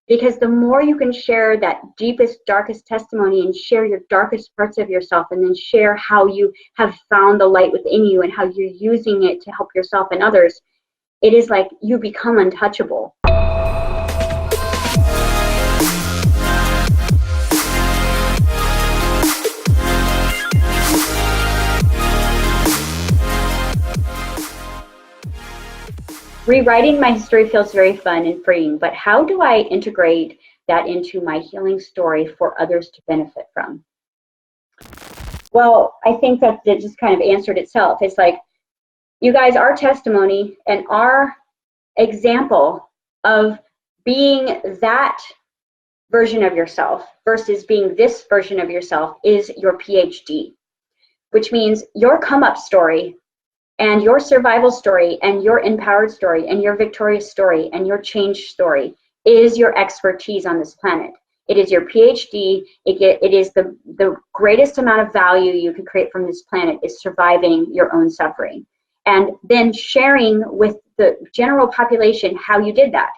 Because the more you can share that deepest, darkest testimony and share your darkest parts of yourself, and then share how you have found the light within you and how you're using it to help yourself and others, it is like you become untouchable. Rewriting my history feels very fun and freeing, but how do I integrate that into my healing story for others to benefit from? Well, I think that it just kind of answered itself. It's like, you guys, our testimony and our example of being that version of yourself versus being this version of yourself is your PhD, which means your come up story and your survival story and your empowered story and your victorious story and your change story is your expertise on this planet. It is your PhD. It is the greatest amount of value you can create from this planet is surviving your own suffering. And then sharing with the general population how you did that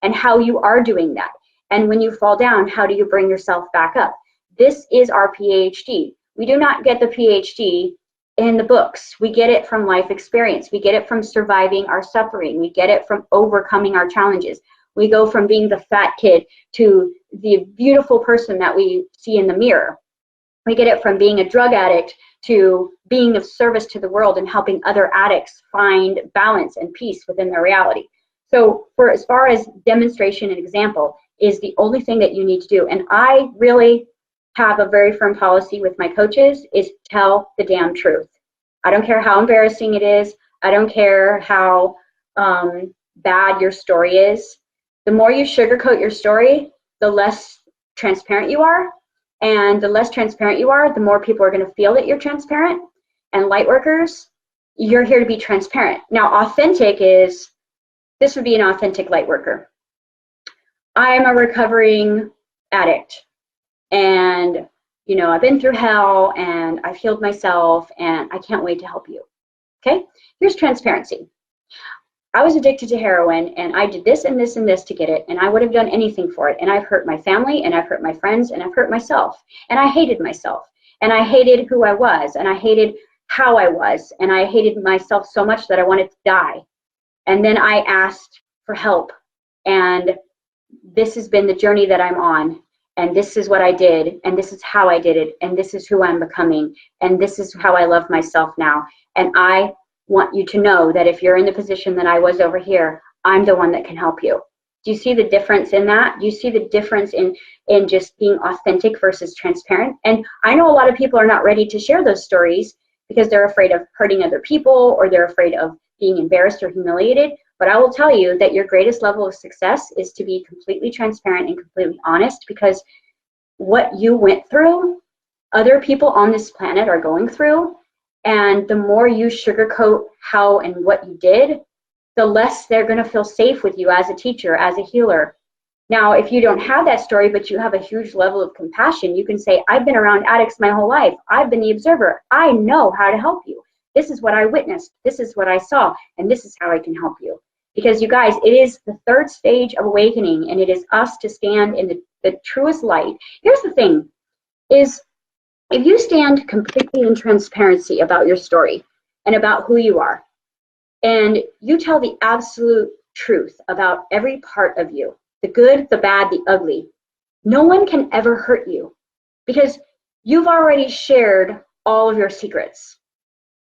and how you are doing that. And when you fall down, how do you bring yourself back up? This is our PhD. We do not get the PhD in the books. We get it from life experience. We get it from surviving our suffering. We get it from overcoming our challenges. We go from being the fat kid to the beautiful person that we see in the mirror. We get it from being a drug addict to being of service to the world and helping other addicts find balance and peace within their reality. So for as far as demonstration and example is the only thing that you need to do. And I really have a very firm policy with my coaches is tell the damn truth. I don't care how embarrassing it is. I don't care how bad your story is. The more you sugarcoat your story, the less transparent you are. And the less transparent you are, the more people are going to feel that you're transparent. And light workers, you're here to be transparent. Now, authentic is, this would be an authentic light worker. I'm a recovering addict. And, you know, I've been through hell and I've healed myself and I can't wait to help you. Okay? Here's transparency. I was addicted to heroin and I did this and this and this to get it, and I would have done anything for it. And I've hurt my family and I've hurt my friends and I've hurt myself. And I hated myself and I hated who I was and I hated how I was and I hated myself so much that I wanted to die. And then I asked for help, and this has been the journey that I'm on. And this is what I did, and this is how I did it, and this is who I'm becoming, and this is how I love myself now. And I want you to know that if you're in the position that I was over here, I'm the one that can help you. Do you see the difference in that? Do you see the difference in just being authentic versus transparent? And I know a lot of people are not ready to share those stories because they're afraid of hurting other people or they're afraid of being embarrassed or humiliated. But I will tell you that your greatest level of success is to be completely transparent and completely honest, because what you went through, other people on this planet are going through. And the more you sugarcoat how and what you did, the less they're going to feel safe with you as a teacher, as a healer. Now, if you don't have that story, but you have a huge level of compassion, you can say, I've been around addicts my whole life. I've been the observer. I know how to help you. This is what I witnessed. This is what I saw. And this is how I can help you. Because you guys, it is the third stage of awakening, and it is us to stand in the truest light. Here's the thing, is if you stand completely in transparency about your story and about who you are, and you tell the absolute truth about every part of you, the good, the bad, the ugly, no one can ever hurt you because you've already shared all of your secrets.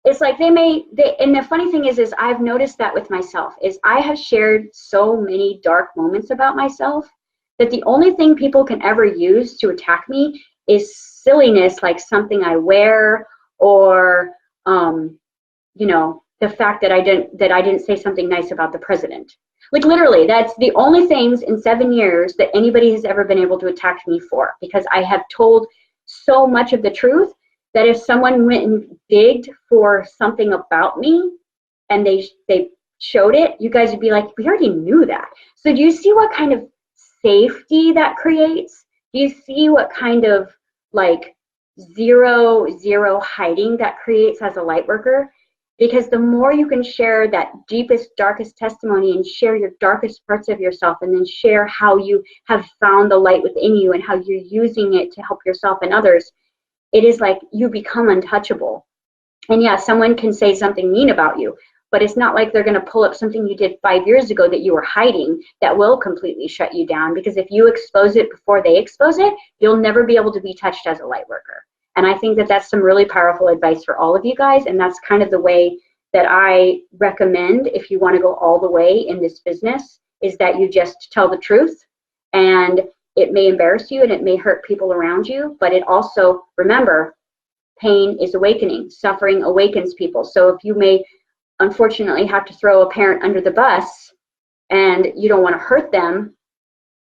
It's like and the funny thing is I've noticed that with myself, is I have shared so many dark moments about myself that the only thing people can ever use to attack me is silliness, like something I wear, or you know, the fact that I didn't say something nice about the president. Like literally, that's the only things in 7 years that anybody has ever been able to attack me for, because I have told so much of the truth that if someone went and digged for something about me and they showed it, you guys would be like, we already knew that. So do you see what kind of safety that creates? Do you see what kind of like zero hiding that creates as a light worker? Because the more you can share that deepest, darkest testimony and share your darkest parts of yourself, and then share how you have found the light within you and how you're using it to help yourself and others, it is like you become untouchable. And yeah, someone can say something mean about you, but it's not like they're going to pull up something you did 5 years ago that you were hiding that will completely shut you down. Because if you expose it before they expose it, you'll never be able to be touched as a light worker. And I think that that's some really powerful advice for all of you guys. And that's kind of the way that I recommend, if you want to go all the way in this business, is that you just tell the truth. And it may embarrass you and it may hurt people around you, but it also, remember, pain is awakening. Suffering awakens people. So if you may unfortunately have to throw a parent under the bus and you don't want to hurt them,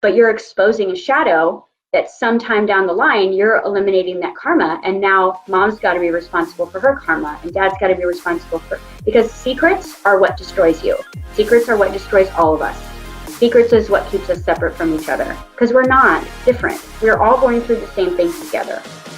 but you're exposing a shadow that sometime down the line you're eliminating that karma, and now mom's got to be responsible for her karma and dad's got to be responsible for, because secrets are what destroys you. Secrets are what destroys all of us. Secrets is what keeps us separate from each other, because we're not different. We're all going through the same thing together.